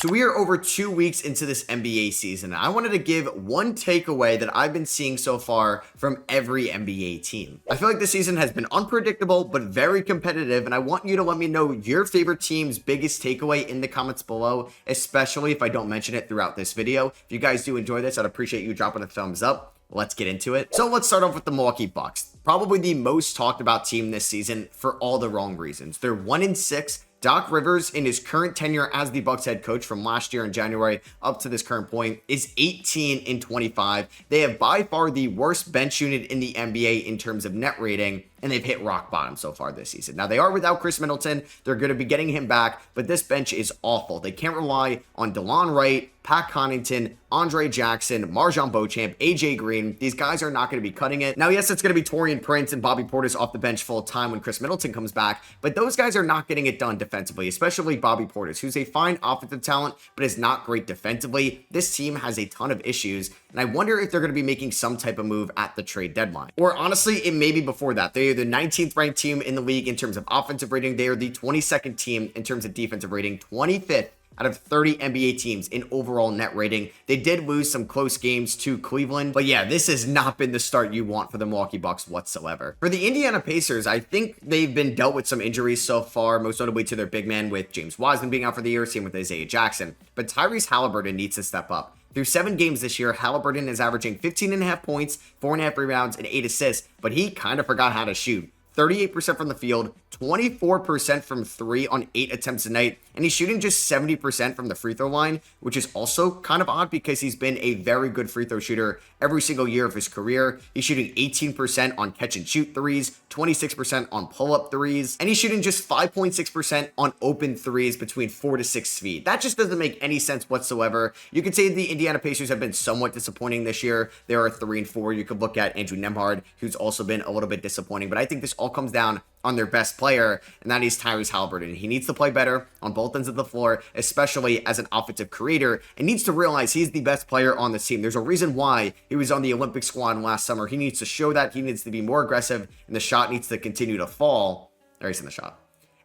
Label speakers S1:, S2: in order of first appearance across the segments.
S1: So we are over 2 weeks into this NBA season. I wanted to give one takeaway that I've been seeing so far from every NBA team. I feel like this season has been unpredictable, but very competitive. And I want you to let me know your favorite team's biggest takeaway in the comments below, especially if I don't mention it throughout this video. If you guys do enjoy this, I'd appreciate you dropping a thumbs up. Let's get into it. So let's start off with the Milwaukee Bucks. Probably the most talked about team this season for all the wrong reasons. They're 1-6. Doc Rivers, in his current tenure as the Bucks head coach from last year in January up to this current point, is 18-25. They have by far the worst bench unit in the NBA in terms of net rating, and they've hit rock bottom so far this season. Now, they are without Chris Middleton. They're going to be getting him back, but this bench is awful. They can't rely on DeLon Wright, Pat Connaughton, Andre Jackson, MarJon Beauchamp, AJ Green. These guys are not going to be cutting it. Now, yes, it's going to be Taurean Prince and Bobby Portis off the bench full time when Chris Middleton comes back, but those guys are not getting it done defensively, especially Bobby Portis, who's a fine offensive talent, but is not great defensively. This team has a ton of issues, and I wonder if they're going to be making some type of move at the trade deadline. Or honestly, it may be before that. They are the 19th ranked team in the league in terms of offensive rating. They are the 22nd team in terms of defensive rating, 25th out of 30 NBA teams in overall net rating. They did lose some close games to Cleveland, but yeah, this has not been the start you want for the Milwaukee Bucks whatsoever. For the Indiana Pacers, I think they've been dealt with some injuries so far, most notably to their big man with James Wiseman being out for the year, same with Isaiah Jackson. But Tyrese Halliburton needs to step up. Through 7 games this year, Halliburton is averaging 15.5 points, 4.5 rebounds, and 8 assists, but he kind of forgot how to shoot. 38% from the field, 24% from 3 on 8 attempts a night, and he's shooting just 70% from the free throw line, which is also kind of odd because he's been a very good free throw shooter every single year of his career. He's shooting 18% on catch and shoot threes, 26% on pull-up threes, and he's shooting just 5.6% on open threes between 4 to 6 feet. That just doesn't make any sense whatsoever. You could say the Indiana Pacers have been somewhat disappointing this year. They are 3-4. You could look at Andrew Nembhard, who's also been a little bit disappointing, but I think this all comes down on their best player, and that is Tyrese Halliburton. He needs to play better on both ends of the floor, especially as an offensive creator, and needs to realize he's the best player on this team. There's a reason why he was on the Olympic squad last summer. He needs to show that. He needs to be more aggressive, and the shot needs to continue to fall. There he's in the shot.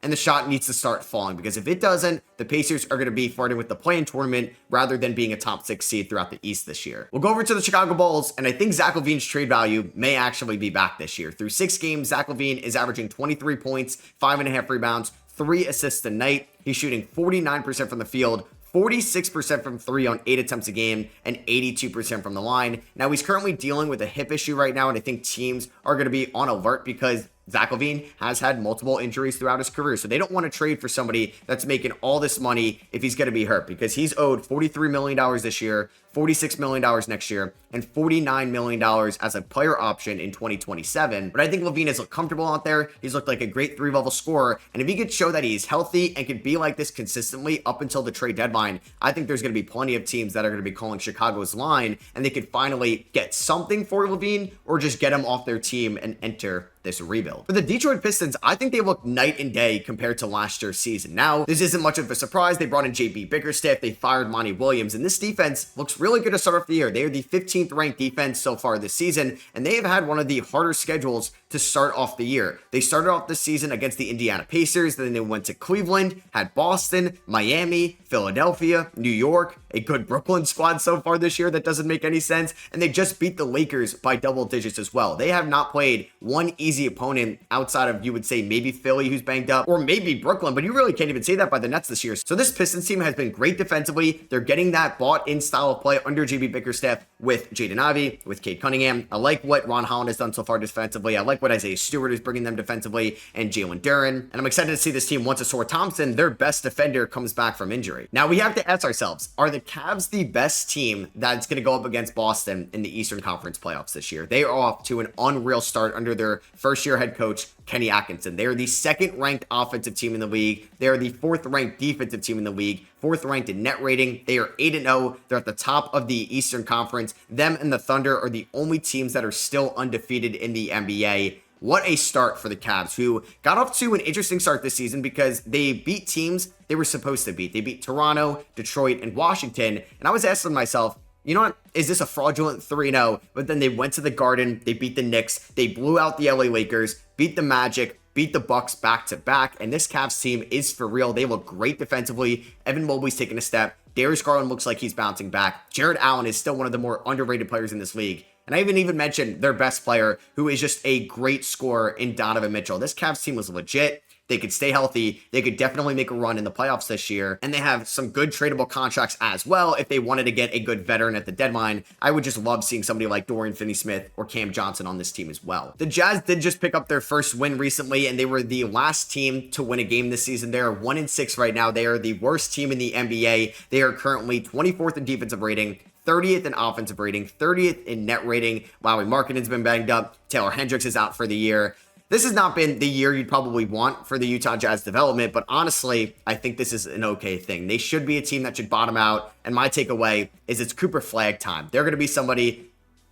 S1: And the shot needs to start falling, because if it doesn't, the Pacers are going to be flirting with the play-in tournament rather than being a top 6 seed throughout the East this year. We'll go over to the Chicago Bulls, and I think Zach LaVine's trade value may actually be back this year. Through 6 games, Zach LaVine is averaging 23 points, 5.5 rebounds, 3 assists a night. He's shooting 49% from the field, 46% from 3 on 8 attempts a game, and 82% from the line. Now, he's currently dealing with a hip issue right now, and I think teams are going to be on alert because Zach LaVine has had multiple injuries throughout his career, so they don't want to trade for somebody that's making all this money if he's going to be hurt, because he's owed $43 million this year, $46 million next year, and $49 million as a player option in 2027. But I think LaVine has looked comfortable out there. He's looked like a great 3-level scorer, and if he could show that he's healthy and could be like this consistently up until the trade deadline, I think there's going to be plenty of teams that are going to be calling Chicago's line, and they could finally get something for LaVine or just get him off their team and enter this rebuild. For the Detroit Pistons, I think they look night and day compared to last year's season. Now, this isn't much of a surprise. They brought in JB Bickerstaff, they fired Monty Williams, and this defense looks really good to start off the year. They are the 15th ranked defense so far this season, and they have had one of the harder schedules to start off the year. They started off the season against the Indiana Pacers, then they went to Cleveland, had Boston, Miami, Philadelphia, New York, a good Brooklyn squad so far this year that doesn't make any sense, and they just beat the Lakers by double digits as well. They have not played one easy opponent outside of, you would say, maybe Philly, who's banged up, or maybe Brooklyn, but you really can't even say that by the Nets this year. So this Pistons team has been great defensively. They're getting that bought-in style of play under JB Bickerstaff with Jaden Ivey, with Cade Cunningham. I like what Ron Holland has done so far defensively. I like what Isaiah Stewart is bringing them defensively, and Jalen Duren. And I'm excited to see this team once Asor Thompson, their best defender, comes back from injury. Now, we have to ask ourselves, are the Cavs the best team that's going to go up against Boston in the Eastern Conference playoffs this year? They are off to an unreal start under their first-year head coach, Kenny Atkinson. They are the 2nd ranked offensive team in the league. They are the 4th ranked defensive team in the league, 4th ranked in net rating. They are 8-0. They're at the top of the Eastern Conference. Them and the Thunder are the only teams that are still undefeated in the NBA. What a start for the Cavs, who got off to an interesting start this season because they beat teams they were supposed to beat. They beat Toronto, Detroit, and Washington. And I was asking myself, you know what? Is this a fraudulent 3-0? But then they went to the Garden, they beat the Knicks, they blew out the LA Lakers, beat the Magic, beat the Bucks back to back, and this Cavs team is for real. They look great defensively. Evan Mobley's taking a step. Darius Garland looks like he's bouncing back. Jared Allen is still one of the more underrated players in this league. And I even mentioned their best player, who is just a great scorer in Donovan Mitchell. This Cavs team was legit. They could stay healthy. They could definitely make a run in the playoffs this year. And they have some good tradable contracts as well. If they wanted to get a good veteran at the deadline, I would just love seeing somebody like Dorian Finney-Smith or Cam Johnson on this team as well. The Jazz did just pick up their first win recently, and they were the last team to win a game this season. They are 1-6 right now. They are the worst team in the NBA. They are currently 24th in defensive rating, 30th in offensive rating, 30th in net rating. Lauri Markkanen's been banged up. Taylor Hendricks is out for the year. This has not been the year you'd probably want for the Utah Jazz development, but honestly, I think this is an okay thing. They should be a team that should bottom out, and my takeaway is it's Cooper Flagg time. They're going to be somebody,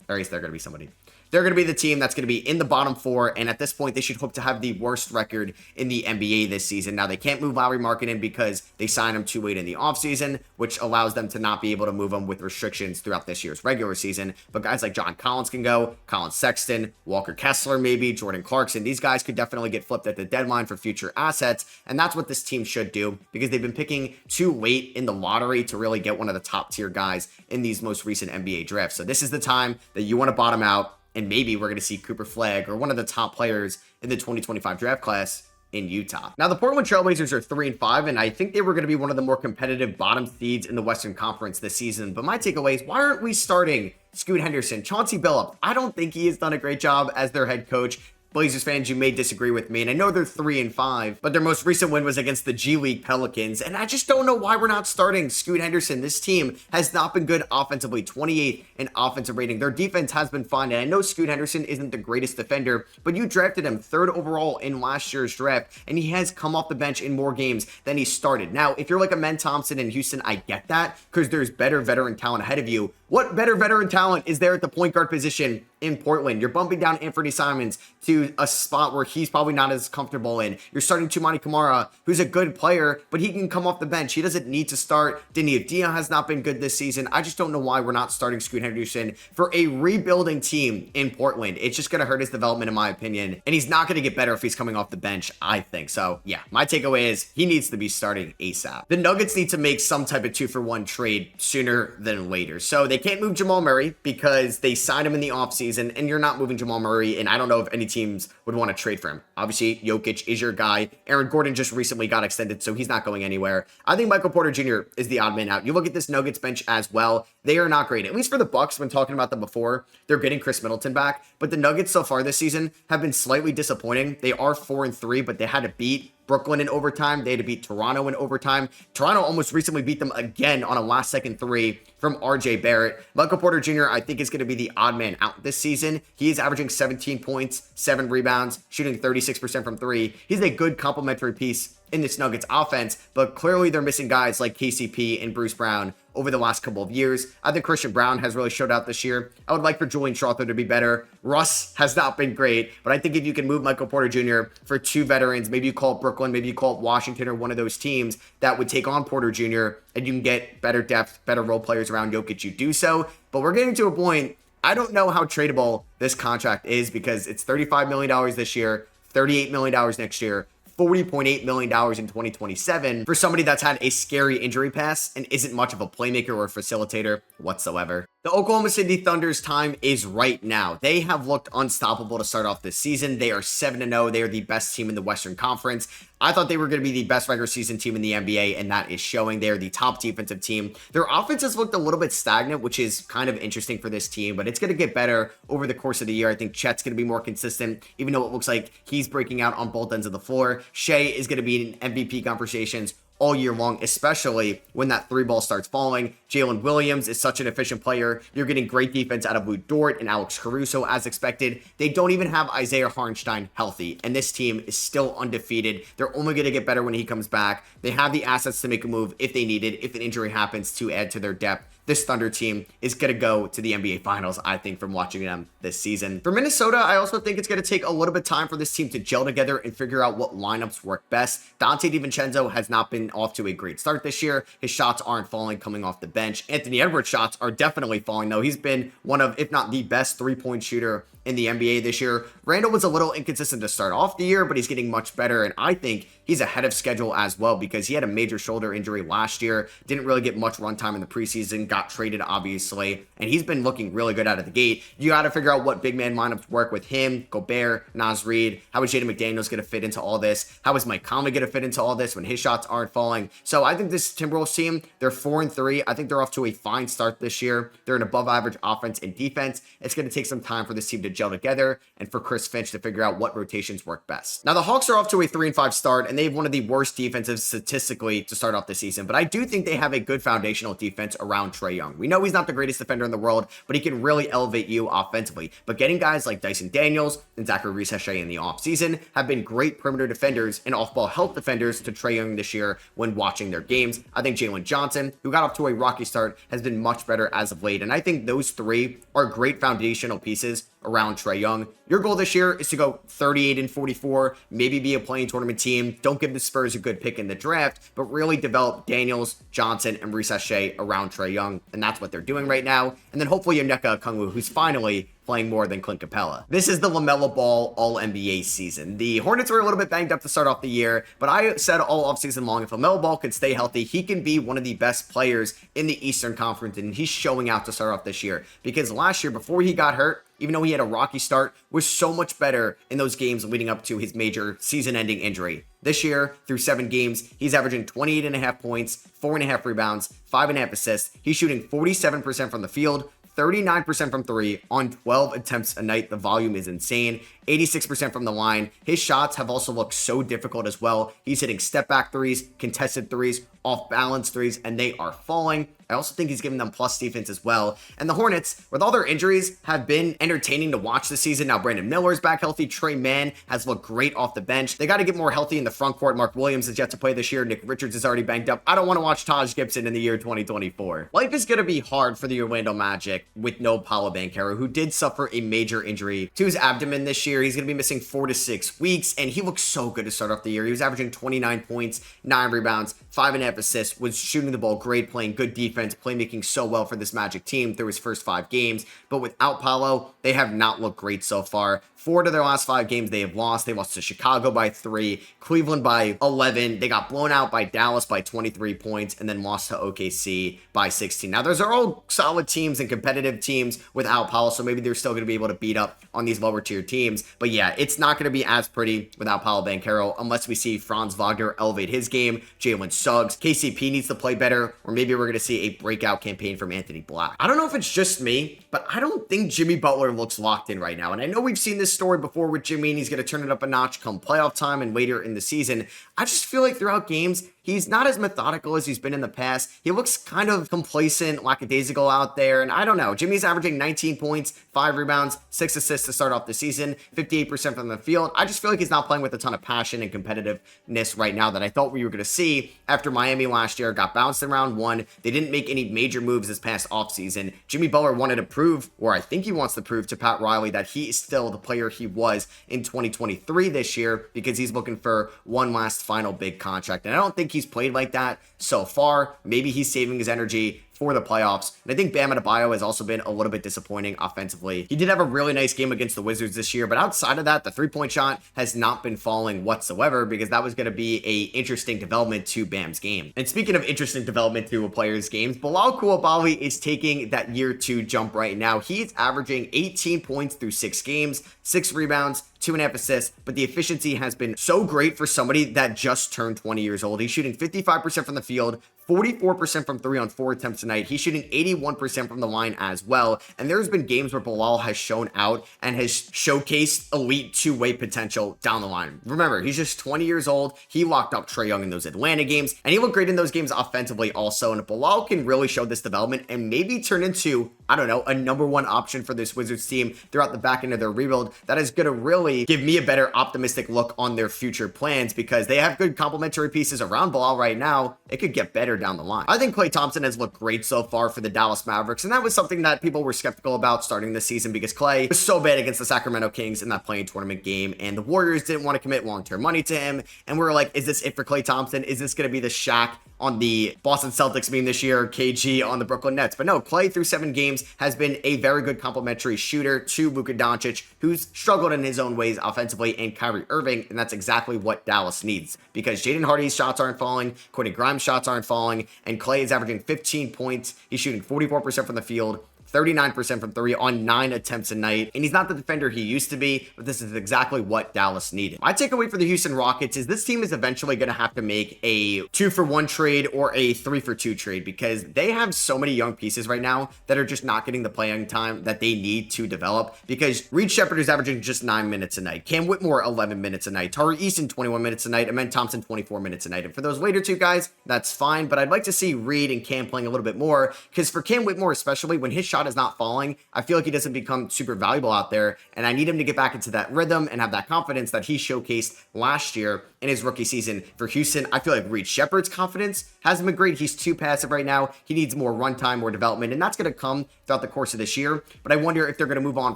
S1: or at least they're going to be somebody. They're going to be the team that's going to be in the bottom four, and at this point, they should hope to have the worst record in the NBA this season. Now, they can't move Lauri Markkanen because they signed him too late in the offseason, which allows them to not be able to move him with restrictions throughout this year's regular season. But guys like John Collins can go, Colin Sexton, Walker Kessler maybe, Jordan Clarkson. These guys could definitely get flipped at the deadline for future assets, and that's what this team should do because they've been picking too late in the lottery to really get one of the top-tier guys in these most recent NBA drafts. So this is the time that you want to bottom out, and maybe we're going to see Cooper Flagg or one of the top players in the 2025 draft class in Utah. Now, the Portland Trailblazers are 3-5, and I think they were going to be one of the more competitive bottom seeds in the Western Conference this season. But my takeaway is, why aren't we starting Scoot Henderson, Chauncey Billups? I don't think he has done a great job as their head coach. Blazers fans, you may disagree with me, and I know they're 3-5, but their most recent win was against the G League Pelicans, and I just don't know why we're not starting Scoot Henderson. This team has not been good offensively, 28th in offensive rating. Their defense has been fine, and I know Scoot Henderson isn't the greatest defender, but you drafted him 3rd overall in last year's draft, and he has come off the bench in more games than he started. Now, if you're like a Men Thompson in Houston, I get that, because there's better veteran talent ahead of you. What better veteran talent is there at the point guard position in Portland? You're bumping down Anthony Simons to a spot where he's probably not as comfortable in. You're starting Toumani Camara, who's a good player, but he can come off the bench. He doesn't need to start. Deni Avdija has not been good this season. I just don't know why we're not starting Scoot Henderson for a rebuilding team in Portland. It's just going to hurt his development, in my opinion, and he's not going to get better if he's coming off the bench, I think. So, yeah, my takeaway is he needs to be starting ASAP. The Nuggets need to make some type of 2-for-1 trade sooner than later. So they can't move Jamal Murray because they signed him in the offseason, and you're not moving Jamal Murray, and I don't know if any teams would want to trade for him. Obviously, Jokic is your guy. Aaron Gordon just recently got extended, so he's not going anywhere. I think Michael Porter Jr. is the odd man out. You look at this Nuggets bench as well. They are not great. At least for the Bucks, when talking about them before, they're getting Chris Middleton back, but the Nuggets so far this season have been slightly disappointing. They are 4-3, but they had to beat Brooklyn in overtime. They had to beat Toronto in overtime. Toronto almost recently beat them again on a last-second three from RJ Barrett. Michael Porter Jr., I think, is going to be the odd man out this season. He is averaging 17 points, 7 rebounds, shooting 36% from 3. He's a good complementary piece in this Nuggets offense, but clearly they're missing guys like KCP and Bruce Brown over the last couple of years. I think Christian Brown has really showed out this year. I would like for Julian Strawther to be better. Russ has not been great, but I think if you can move Michael Porter Jr. for 2 veterans, maybe you call it Brooklyn, maybe you call it Washington or one of those teams that would take on Porter Jr., and you can get better depth, better role players around Jokic, you do so. But we're getting to a point, I don't know how tradable this contract is because it's $35 million this year, $38 million next year, $40.8 million in 2027 for somebody that's had a scary injury past and isn't much of a playmaker or facilitator whatsoever. The Oklahoma City Thunder's time is right now. They have looked unstoppable to start off this season. They are 7-0. They are the best team in the Western Conference. I thought they were going to be the best regular season team in the NBA, and that is showing. They are the top defensive team. Their offense has looked a little bit stagnant, which is kind of interesting for this team, but it's going to get better over the course of the year. I think Chet's going to be more consistent, even though it looks like he's breaking out on both ends of the floor. Shea is going to be in MVP conversations all year long, especially when that 3-ball starts falling. Jalen Williams is such an efficient player. You're getting great defense out of Lou Dort and Alex Caruso as expected. They don't even have Isaiah Hartenstein healthy, and this team is still undefeated. They're only going to get better when he comes back. They have the assets to make a move if they need it, if an injury happens, to add to their depth. This Thunder team is going to go to the NBA Finals, I think, from watching them this season. For Minnesota, I also think it's going to take a little bit of time for this team to gel together and figure out what lineups work best. Dante DiVincenzo has not been off to a great start this year. His shots aren't falling coming off the bench. Anthony Edwards' shots are definitely falling, though. He's been one of, if not the best 3-point shooter in the NBA this year. Randall was a little inconsistent to start off the year, but he's getting much better, and I think he's ahead of schedule as well because he had a major shoulder injury last year, didn't really get much run time in the preseason, got traded obviously, and he's been looking really good out of the gate. You got to figure out what big man lineups work with him, Gobert, Naz Reid. How is Jaden McDaniels going to fit into all this? How is Mike Conley going to fit into all this when his shots aren't falling? So I think this Timberwolves team, they're 4-3. I think they're off to a fine start this year. They're an above average offense and defense. It's going to take some time for this team to gel together and for Chris Finch to figure out what rotations work best. Now the Hawks are off to a 3-5 start, and they have one of the worst defensives statistically to start off the season, but I do think they have a good foundational defense around Trae Young. We know he's not the greatest defender in the world, but he can really elevate you offensively. But getting guys like Dyson Daniels and Zachary Reese-Shea in the offseason have been great perimeter defenders and off-ball help defenders to Trae Young this year when watching their games. I think Jalen Johnson, who got off to a rocky start, has been much better as of late, and I think those three are great foundational pieces around Trae Young. Your goal this year is to go 38-44, maybe be a playing tournament team. Don't give the Spurs a good pick in the draft, but really develop Daniels, Johnson, and Reese-Shea around Trae Young, and that's what they're doing right now. And then hopefully Onyeka Okongwu, who's finally playing more than Clint Capella. This is the LaMelo Ball All-NBA season. The Hornets were a little bit banged up to start off the year, but I said all offseason long, if LaMelo Ball can stay healthy, he can be one of the best players in the Eastern Conference, and he's showing out to start off this year. Because last year, before he got hurt, even though he had a rocky start, was so much better in those games leading up to his major season-ending injury. This year, through 7 games, he's averaging 28.5 points, 4.5 rebounds, 5.5 assists. He's shooting 47% from the field, 39% from 3 on 12 attempts a night. The volume is insane. 86% from the line. His shots have also looked so difficult as well. He's hitting step back threes, contested threes, off balance threes, and they are falling. I also think he's giving them plus defense as well. And the Hornets, with all their injuries, have been entertaining to watch this season. Now Brandon Miller's back healthy. Trey Mann has looked great off the bench. They got to get more healthy in the front court. Mark Williams is yet to play this year. Nick Richards is already banged up. I don't want to watch Taj Gibson in the year 2024. Life is going to be hard for the Orlando Magic with no Paolo Banchero, who did suffer a major injury to his abdomen this year. He's going to be missing 4 to 6 weeks, and he looks so good to start off the year. He was averaging 29 points, 9 rebounds, 5.5 assists, was shooting the ball great, playing good defense, playmaking so well for this Magic team through his first 5 games. But without Paolo, they have not looked great so far. 4 of their last 5 games they have lost. They lost to Chicago by 3, Cleveland by 11. They got blown out by Dallas by 23 points, and then lost to OKC by 16. Now, those are all solid teams and competitive teams without Paolo, so maybe they're still going to be able to beat up on these lower tier teams. But yeah, it's not going to be as pretty without Paolo Banchero unless we see Franz Wagner elevate his game, Jalen Suggs, KCP needs to play better, or maybe we're going to see a breakout campaign from Anthony Black. I don't know if it's just me, but I don't think Jimmy Butler looks locked in right now. And I know we've seen this story before with Jimmy, and he's going to turn it up a notch come playoff time and later in the season. I just feel like throughout games, he's not as methodical as he's been in the past. He looks kind of complacent, lackadaisical out there, and I don't know. Jimmy's averaging 19 points, 5 rebounds, 6 assists to start off the season, 58% from the field. I just feel like he's not playing with a ton of passion and competitiveness right now that I thought we were going to see after Miami last year got bounced in round 1. They didn't make any major moves this past offseason. Jimmy Butler wanted to prove, or I think he wants to prove to Pat Riley, that he is still the player he was in 2023 this year because he's looking for one last final big contract. And I don't think he's played like that so far. Maybe he's saving his energy for the playoffs. And I think Bam Adebayo has also been a little bit disappointing offensively. He did have a really nice game against the Wizards this year, but outside of that, the 3-point shot has not been falling whatsoever because that was going to be a interesting development to Bam's game. And speaking of interesting development to a player's games, Bilal Coulibaly is taking that year 2 jump right now. He's averaging 18 points through 6 games, 6 rebounds, 2.5 assists, but the efficiency has been so great for somebody that just turned 20 years old. He's shooting 55% from the field, 44% from 3 on 4 attempts tonight. He's shooting 81% from the line as well. And there's been games where Bilal has shown out and has showcased elite 2-way potential down the line. Remember, he's just 20 years old. He locked up Trae Young in those Atlanta games, and he looked great in those games offensively also. And if Bilal can really show this development and maybe turn into, I don't know, a number 1 option for this Wizards team throughout the back end of their rebuild, that is going to really give me a better optimistic look on their future plans because they have good complementary pieces around Bilal right now. It could get better down the line. I think Klay Thompson has looked great so far for the Dallas Mavericks, and that was something that people were skeptical about starting this season because Klay was so bad against the Sacramento Kings in that play-in tournament game, and the Warriors didn't want to commit long-term money to him, and we were like, is this it for Klay Thompson? Is this going to be the Shaq on the Boston Celtics meme this year, KG on the Brooklyn Nets. But no, Klay through 7 games has been a very good complementary shooter to Luka Doncic, who's struggled in his own ways offensively, and Kyrie Irving, and that's exactly what Dallas needs, because Jaden Hardy's shots aren't falling, Quentin Grimes' shots aren't falling, and Klay is averaging 15 points. He's shooting 44% from the field, 39% from 3 on 9 attempts a night. And he's not the defender he used to be, but this is exactly what Dallas needed. My takeaway for the Houston Rockets is this team is eventually going to have to make a 2-for-1 trade or a 3-for-2 trade, because they have so many young pieces right now that are just not getting the playing time that they need to develop, because Reed Shepherd is averaging just 9 minutes a night, Cam Whitmore 11 minutes a night, Tari Eason 21 minutes a night, Amen Thompson 24 minutes a night. And for those later two guys, that's fine, but I'd like to see Reed and Cam playing a little bit more, because for Cam Whitmore especially, when his shot is not falling, I feel like he doesn't become super valuable out there, and I need him to get back into that rhythm and have that confidence that he showcased last year in his rookie season for Houston. I feel like Reed Shepherd's confidence hasn't been great. He's too passive right now. He needs more runtime, more development, and that's going to come throughout the course of this year. But I wonder if they're going to move on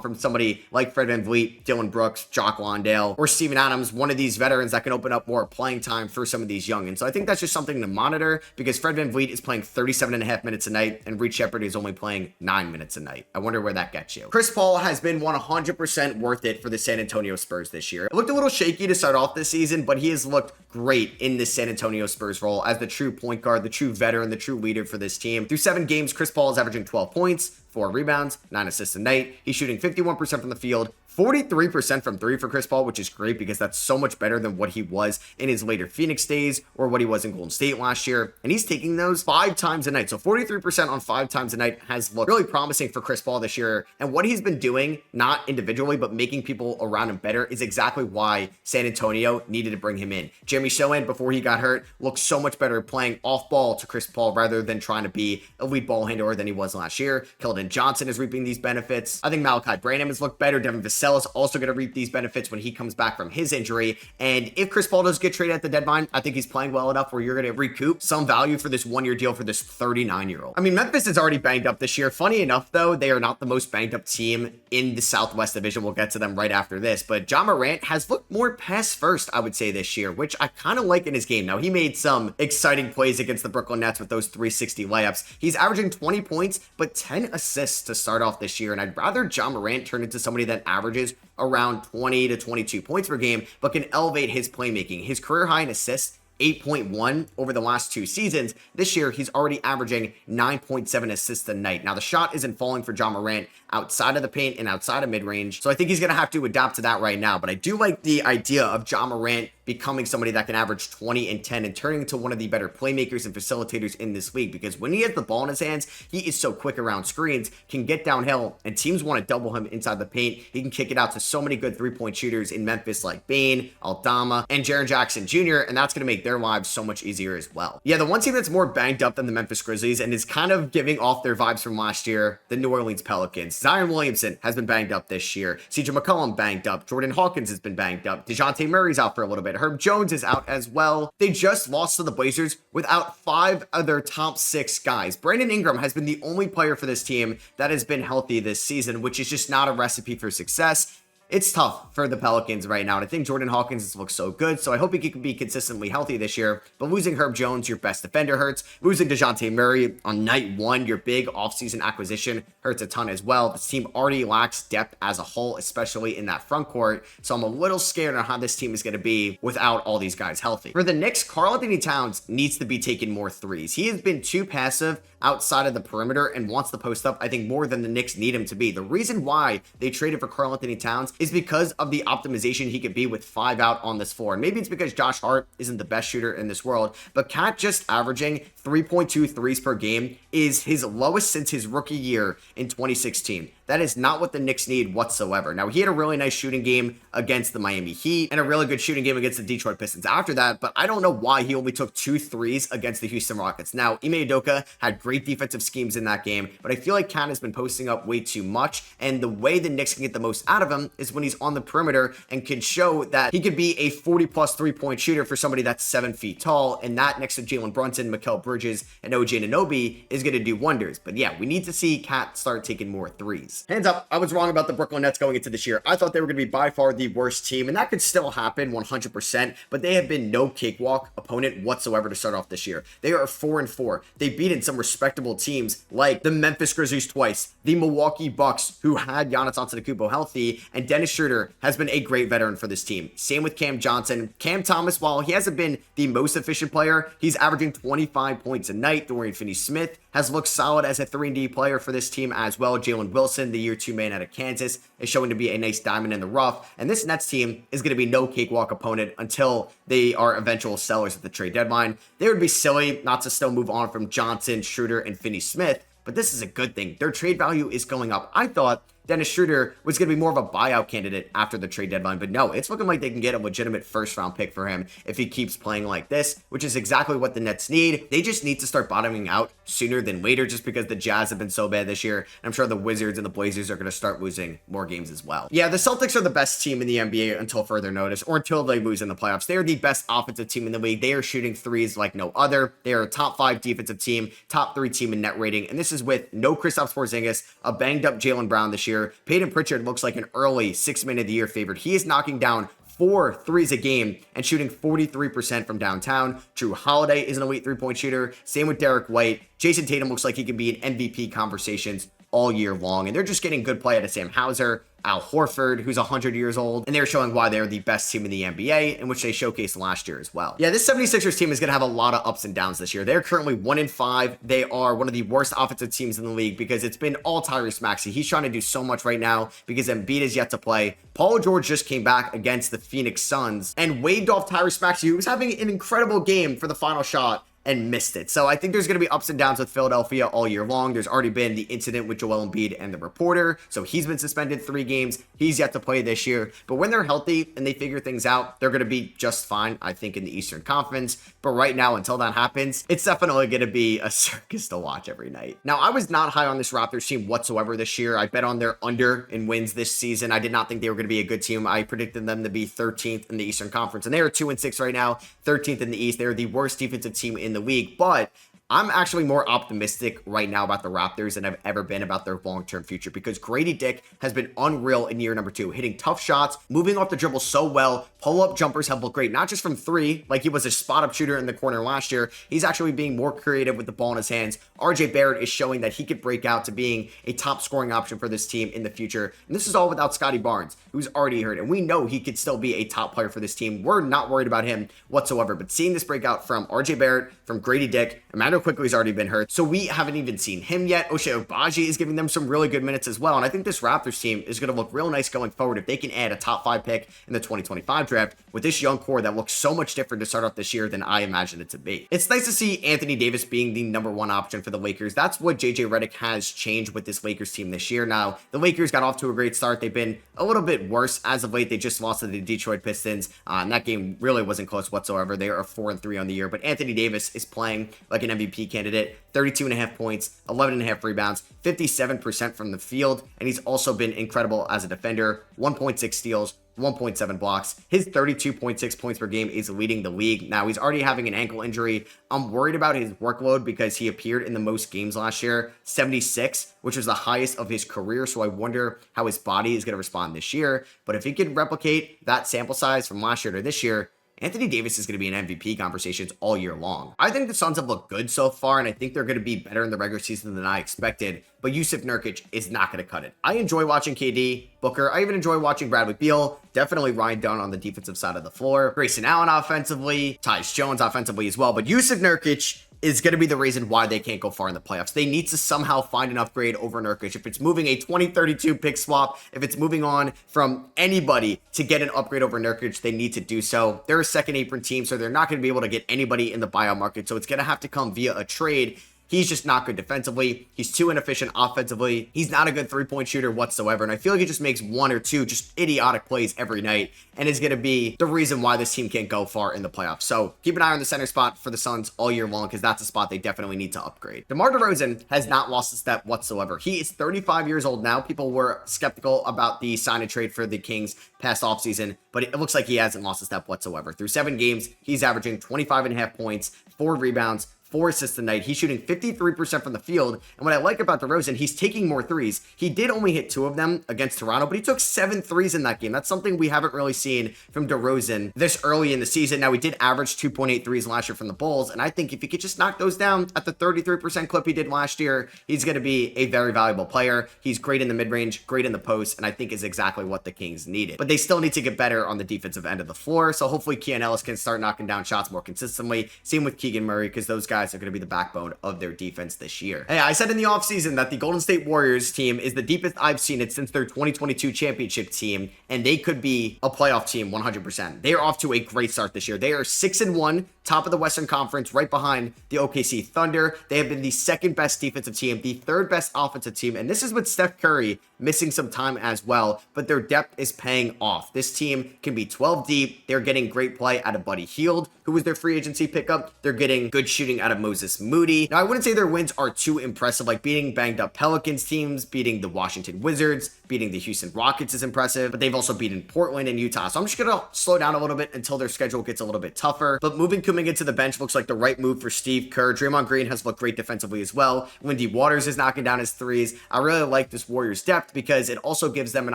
S1: from somebody like Fred VanVleet, Dylan Brooks, Jock Landale, or Steven Adams, one of these veterans that can open up more playing time for some of these young. And so I think that's just something to monitor, because Fred VanVleet is playing 37.5 minutes a night, and Reed Shepherd is only playing 9 minutes a night. I wonder where that gets you. Chris Paul has been 100% worth it for the San Antonio Spurs this year. It looked a little shaky to start off this season, but he has looked great in the San Antonio Spurs role as the true point guard, the true veteran, the true leader for this team. Through 7 games, Chris Paul is averaging 12 points, 4 rebounds, 9 assists a night. He's shooting 51% from the field, 43% from 3 for Chris Paul, which is great because that's so much better than what he was in his later Phoenix days or what he was in Golden State last year. And he's taking those 5 times a night. So 43% on 5 times a night has looked really promising for Chris Paul this year. And what he's been doing, not individually, but making people around him better, is exactly why San Antonio needed to bring him in. Jeremy Sohan, before he got hurt, looked so much better playing off ball to Chris Paul rather than trying to be a lead ball handler than he was last year. Keldon Johnson is reaping these benefits. I think Malachi Branham has looked better. Devin Vassell is also going to reap these benefits when he comes back from his injury. And if Chris Paul does get traded at the deadline, I think he's playing well enough where you're going to recoup some value for this 1-year deal for this 39-year-old. I mean, Memphis is already banged up this year. Funny enough, though, they are not the most banged up team in the Southwest Division. We'll get to them right after this. But Ja Morant has looked more pass first, I would say, this year, which I kind of like in his game. Now, he made some exciting plays against the Brooklyn Nets with those 360 layups. He's averaging 20 points, but 10 assists to start off this year. And I'd rather Ja Morant turn into somebody that averages around 20 to 22 points per game, but can elevate his playmaking. His career high in assists, 8.1 over the last 2 seasons. This year, he's already averaging 9.7 assists a night. Now, the shot isn't falling for Ja Morant outside of the paint and outside of mid-range, so I think he's going to have to adapt to that right now. But I do like the idea of Ja Morant becoming somebody that can average 20 and 10 and turning into one of the better playmakers and facilitators in this league, because when he has the ball in his hands, he is so quick around screens, can get downhill, and teams want to double him inside the paint. He can kick it out to so many good 3-point shooters in Memphis like Bane, Aldama, and Jaren Jackson Jr., and that's going to make their lives so much easier as well. Yeah, the one team that's more banged up than the Memphis Grizzlies and is kind of giving off their vibes from last year, the New Orleans Pelicans. Zion Williamson has been banged up this year. CJ McCollum banged up. Jordan Hawkins has been banged up. DeJounte Murray's out for a little bit. Herb Jones is out as well. They just lost to the Blazers without 5 of their top 6 guys. Brandon Ingram has been the only player for this team that has been healthy this season, which is just not a recipe for success. It's tough for the Pelicans right now, and I think Jordan Hawkins looks so good, so I hope he can be consistently healthy this year. But losing Herb Jones, your best defender, hurts. Losing DeJounte Murray on night 1, your big offseason acquisition, hurts a ton as well. This team already lacks depth as a whole, especially in that front court, so I'm a little scared on how this team is going to be without all these guys healthy. For the Knicks, Karl-Anthony Towns needs to be taking more threes. He has been too passive outside of the perimeter and wants to post up, I think, more than the Knicks need him to be. The reason why they traded for Karl-Anthony Towns is because of the optimization he could be with 5 out on this floor. And maybe it's because Josh Hart isn't the best shooter in this world, but Cat just averaging 3.2 threes per game is his lowest since his rookie year in 2016. That is not what the Knicks need whatsoever. Now, he had a really nice shooting game against the Miami Heat and a really good shooting game against the Detroit Pistons after that, but I don't know why he only took 2 threes against the Houston Rockets. Now, Ime Udoka had great defensive schemes in that game, but I feel like Cat has been posting up way too much, and the way the Knicks can get the most out of him is when he's on the perimeter and can show that he could be a 40-plus 3-point shooter for somebody that's 7 feet tall, and that next to Jalen Brunson, Mikal Bridges, and OG Anunoby is going to do wonders. But yeah, we need to see Cat start taking more threes. Nets. Hands up, I was wrong about the Brooklyn Nets going into this year. I thought they were going to be by far the worst team, and that could still happen 100%, but they have been no cakewalk opponent whatsoever to start off this year. They are 4-4. They've beaten some respectable teams like the Memphis Grizzlies twice, the Milwaukee Bucks, who had Giannis Antetokounmpo healthy, and Dennis Schroeder has been a great veteran for this team. Same with Cam Johnson. Cam Thomas, while he hasn't been the most efficient player, he's averaging 25 points a night. Dorian Finney-Smith has looked solid as a 3-and-D player for this team as well. Jalen Wilson, the year 2 man out of Kansas, is showing to be a nice diamond in the rough. And this Nets team is going to be no cakewalk opponent until they are eventual sellers at the trade deadline. They would be silly not to still move on from Johnson, Schroeder, and Finney-Smith, but this is a good thing. Their trade value is going up. I thought Dennis Schroeder was going to be more of a buyout candidate after the trade deadline, but no, it's looking like they can get a legitimate first-round pick for him if he keeps playing like this, which is exactly what the Nets need. They just need to start bottoming out sooner than later just because the Jazz have been so bad this year, and I'm sure the Wizards and the Blazers are going to start losing more games as well. Yeah, the Celtics are the best team in the NBA until further notice, or until they lose in the playoffs. They are the best offensive team in the league. They are shooting threes like no other. They are a top 5 defensive team, top 3 team in net rating, and this is with no Kristaps Porzingis, a banged-up Jaylen Brown this year. Peyton Pritchard looks like an early 6-man of the year favorite. He is knocking down 4 threes a game and shooting 43% from downtown. Drew Holiday is an elite 3-point shooter. Same with Derek White. Jason Tatum looks like he could be in MVP conversations all year long, and they're just getting good play out of Sam Hauser, Al Horford, who's 100 years old, and they're showing why they're the best team in the NBA, in which they showcased last year as well. Yeah, this 76ers team is going to have a lot of ups and downs this year. They're currently 1-5. They are one of the worst offensive teams in the league because it's been all Tyrese Maxey. He's trying to do so much right now because Embiid is yet to play. Paul George just came back against the Phoenix Suns and waved off Tyrese Maxey, who was having an incredible game for the final shot, and missed it. So I think there's going to be ups and downs with Philadelphia all year long. There's already been the incident with Joel Embiid and the reporter, so he's been suspended 3 games. He's yet to play this year. But when they're healthy and they figure things out, they're going to be just fine, I think, in the Eastern Conference. But right now, until that happens, it's definitely going to be a circus to watch every night. Now, I was not high on this Raptors team whatsoever this year. I bet on their under in wins this season. I did not think they were going to be a good team. I predicted them to be 13th in the Eastern Conference, and they are 2-6 right now, 13th in the East. They're the worst defensive team in the league, but I'm actually more optimistic right now about the Raptors than I've ever been about their long-term future because Grady Dick has been unreal in year number 2, hitting tough shots, moving off the dribble so well. Pull-up jumpers have looked great, not just from 3, like he was a spot-up shooter in the corner last year. He's actually being more creative with the ball in his hands. RJ Barrett is showing that he could break out to being a top scoring option for this team in the future. And this is all without Scotty Barnes, who's already hurt. And we know he could still be a top player for this team. We're not worried about him whatsoever. But seeing this breakout from RJ Barrett, from Grady Dick, Emmanuel Quickly's already been hurt, so we haven't even seen him yet. Ochai Agbaji is giving them some really good minutes as well, and I think this Raptors team is going to look real nice going forward if they can add a top 5 pick in the 2025 draft with this young core that looks so much different to start off this year than I imagined it to be. It's nice to see Anthony Davis being the number 1 option for the Lakers. That's what JJ Redick has changed with this Lakers team this year. Now, the Lakers got off to a great start. They've been a little bit worse as of late. They just lost to the Detroit Pistons, and that game really wasn't close whatsoever. They are 4-3 on the year, but Anthony Davis is playing like an MVP candidate. 32.5 points, 11.5 rebounds, 57% from the field, and he's also been incredible as a defender. 1.6 steals, 1.7 blocks. His 32.6 points per game is leading the league. Now, he's already having an ankle injury. I'm worried about his workload because he appeared in the most games last year, 76, which was the highest of his career. So I wonder how his body is going to respond this year. But if he can replicate that sample size from last year to this year, Anthony Davis is going to be in MVP conversations all year long. I think the Suns have looked good so far, and I think they're going to be better in the regular season than I expected, but Yusuf Nurkic is not going to cut it. I enjoy watching KD, Booker. I even enjoy watching Bradley Beal. Definitely Ryan Dunn on the defensive side of the floor. Grayson Allen offensively. Tyus Jones offensively as well, but Yusuf Nurkic is going to be the reason why they can't go far in the playoffs. They need to somehow find an upgrade over Nurkic. If it's moving a 2032 pick swap, if it's moving on from anybody to get an upgrade over Nurkic, they need to do so. They're a second apron team, so they're not going to be able to get anybody in the buyout market. So it's going to have to come via a trade. He's just not good defensively. He's too inefficient offensively. He's not a good 3-point shooter whatsoever. And I feel like he just makes 1 or 2 just idiotic plays every night and is going to be the reason why this team can't go far in the playoffs. So keep an eye on the center spot for the Suns all year long because that's a spot they definitely need to upgrade. DeMar DeRozan has not lost a step whatsoever. He is 35 years old now. People were skeptical about the sign and trade for the Kings past offseason, but it looks like he hasn't lost a step whatsoever. Through 7 games, he's averaging 25.5 points, 4 rebounds, 4 assists tonight. He's shooting 53% from the field. And what I like about DeRozan, he's taking more threes. He did only hit 2 of them against Toronto, but he took 7 threes in that game. That's something we haven't really seen from DeRozan this early in the season. Now, he did average 2.8 threes last year from the Bulls, and I think if he could just knock those down at the 33% clip he did last year, he's going to be a very valuable player. He's great in the mid-range, great in the post, and I think is exactly what the Kings needed. But they still need to get better on the defensive end of the floor, so hopefully Keon Ellis can start knocking down shots more consistently. Same with Keegan Murray, because those guys are going to be the backbone of their defense this year. Hey, I said in the offseason that the Golden State Warriors team is the deepest I've seen it since their 2022 championship team, and they could be a playoff team 100%. They are off to a great start this year. They are 6-1, top of the Western Conference, right behind the OKC Thunder. They have been the second best defensive team, the third best offensive team, and this is with Steph Curry missing some time as well, but their depth is paying off. This team can be 12 deep. They're getting great play out of Buddy Hield, who was their free agency pickup. They're getting good shooting out of Moses Moody. Now, I wouldn't say their wins are too impressive, like beating banged up Pelicans teams, beating the Washington Wizards, beating the Houston Rockets is impressive, but they've also beaten Portland and Utah. So I'm just going to slow down a little bit until their schedule gets a little bit tougher. But moving Kuminga to the bench looks like the right move for Steve Kerr. Draymond Green has looked great defensively as well. Wendy Waters is knocking down his threes. I really like this Warriors depth because it also gives them an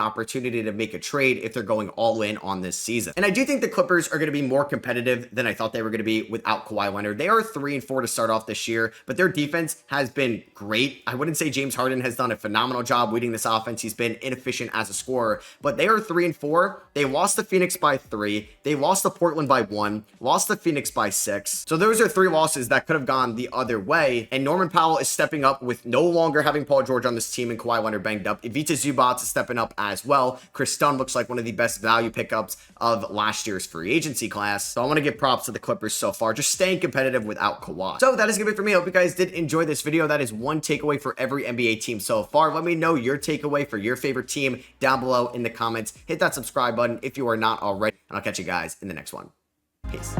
S1: opportunity to make a trade if they're going all in on this season. And I do think the Clippers are going to be more competitive than I thought they were going to be without Kawhi Leonard. They are 3-4 to start off this year, but their defense has been great. I wouldn't say James Harden has done a phenomenal job leading this offense. He's been inefficient as a scorer, but they are 3-4. They lost to Phoenix by 3. They lost to Portland by 1, lost to Phoenix by 6. So those are 3 losses that could have gone the other way. And Norman Powell is stepping up with no longer having Paul George on this team and Kawhi Leonard banged up. Ivica Zubac is stepping up as well. Chris Dunn looks like one of the best value pickups of last year's free agency class. So I want to give props to the Clippers so far, just staying competitive without Kawhi. So that is going to be it for me. I hope you guys did enjoy this video. That is one takeaway for every NBA team so far. Let me know your takeaway for your favorite team down below in the comments. Hit that subscribe button if you are not already, and I'll catch you guys in the next one. Peace.